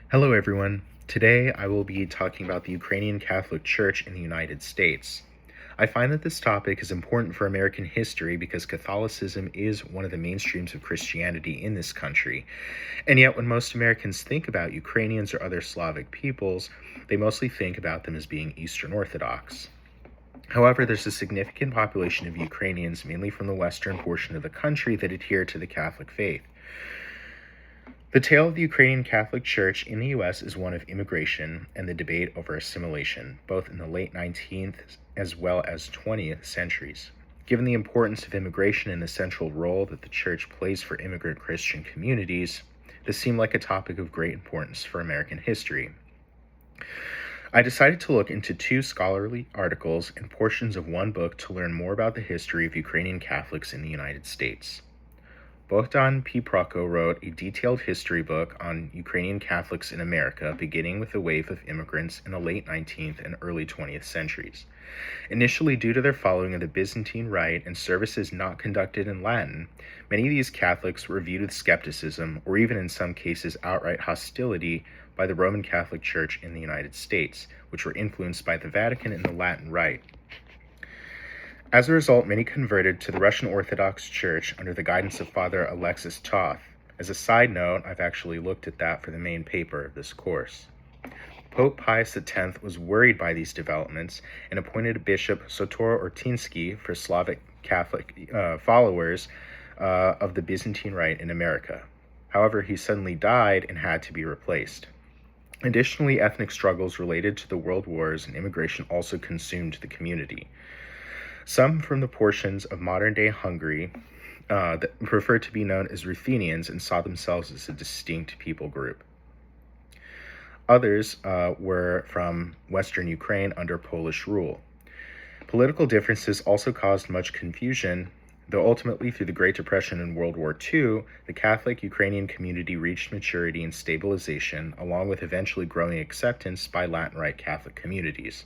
Hello everyone. Today I will be talking about the Ukrainian Catholic Church in the United States. I find that this topic is important for American history because Catholicism is one of the mainstreams of Christianity in this country. And yet when most Americans think about Ukrainians or other Slavic peoples, they mostly think about them as being Eastern Orthodox. However, there's a significant population of Ukrainians, mainly from the western portion of the country, that adhere to the Catholic faith. The tale of the Ukrainian Catholic Church in the U.S. is one of immigration and the debate over assimilation, both in the late 19th as well as 20th centuries. Given the importance of immigration and the central role that the Church plays for immigrant Christian communities, this seemed like a topic of great importance for American history. I decided to look into two scholarly articles and portions of one book to learn more about the history of Ukrainian Catholics in the United States. Bogdan P. Proko wrote a detailed history book on Ukrainian Catholics in America, beginning with the wave of immigrants in the late 19th and early 20th centuries. Initially, due to their following of the Byzantine Rite and services not conducted in Latin, many of these Catholics were viewed with skepticism, or even in some cases outright hostility, by the Roman Catholic Church in the United States, which were influenced by the Vatican and the Latin Rite. As a result, many converted to the Russian Orthodox Church under the guidance of Father Alexis Toth. As a side note, I've actually looked at that for the main paper of this course. Pope Pius X was worried by these developments and appointed Bishop Sotor Ortinsky for Slavic Catholic followers of the Byzantine Rite in America. However, he suddenly died and had to be replaced. Additionally, ethnic struggles related to the world wars and immigration also consumed the community. Some from the portions of modern-day Hungary that preferred to be known as Ruthenians and saw themselves as a distinct people group. Others were from Western Ukraine under Polish rule. Political differences also caused much confusion, though ultimately through the Great Depression and World War II, the Catholic Ukrainian community reached maturity and stabilization, along with eventually growing acceptance by Latin Rite Catholic communities.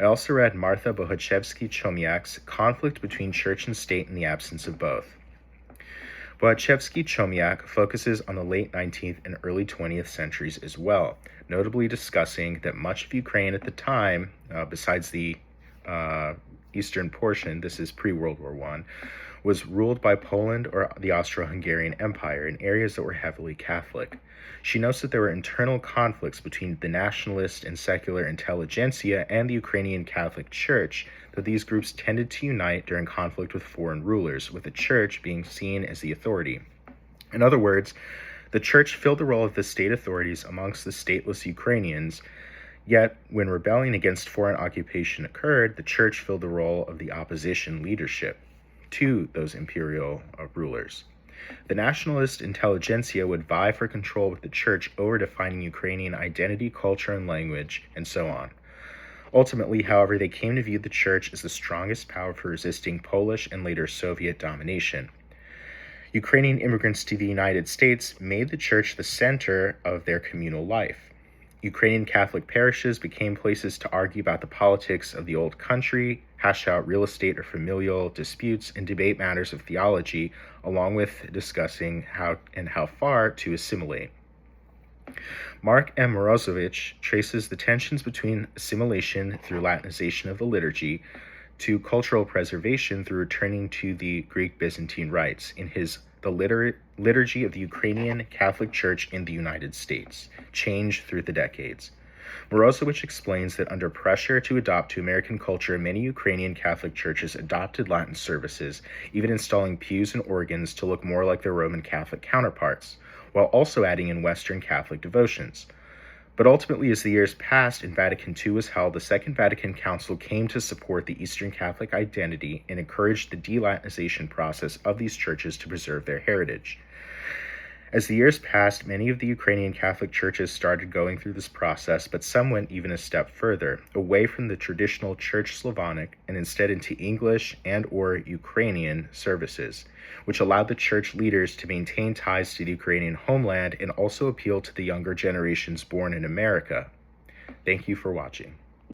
I also read Martha Bohachevsky-Chomiak's Conflict Between Church and State in the Absence of Both. Bohachevsky-Chomiak focuses on the late 19th and early 20th centuries as well, notably discussing that much of Ukraine at the time, besides the eastern portion, this is pre-World War I, was ruled by Poland or the Austro-Hungarian Empire in areas that were heavily Catholic. She notes that there were internal conflicts between the nationalist and secular intelligentsia and the Ukrainian Catholic Church, though these groups tended to unite during conflict with foreign rulers, with the Church being seen as the authority. In other words, the Church filled the role of the state authorities amongst the stateless Ukrainians, yet when rebellion against foreign occupation occurred, the Church filled the role of the opposition leadership to those imperial rulers. The nationalist intelligentsia would vie for control with the Church over defining Ukrainian identity, culture, and language, and so on. Ultimately, however, they came to view the Church as the strongest power for resisting Polish and later Soviet domination. Ukrainian immigrants to the United States made the Church the center of their communal life. Ukrainian Catholic parishes became places to argue about the politics of the old country, hash out real estate or familial disputes, and debate matters of theology, along with discussing how far to assimilate. Mark M. Morozovich traces the tensions between assimilation through Latinization of the liturgy to cultural preservation through returning to the Greek Byzantine rites in his The Liturgy of the Ukrainian Catholic Church in the United States, Change Through the Decades. Morozovich explains that under pressure to adopt to American culture, many Ukrainian Catholic churches adopted Latin services, even installing pews and organs to look more like their Roman Catholic counterparts, while also adding in Western Catholic devotions. But ultimately, as the years passed and Vatican II was held, the Second Vatican Council came to support the Eastern Catholic identity and encouraged the de-Latinization process of these churches to preserve their heritage. As the years passed, many of the Ukrainian Catholic churches started going through this process, but some went even a step further, away from the traditional Church Slavonic and instead into English and/or Ukrainian services, which allowed the church leaders to maintain ties to the Ukrainian homeland and also appeal to the younger generations born in America. Thank you for watching.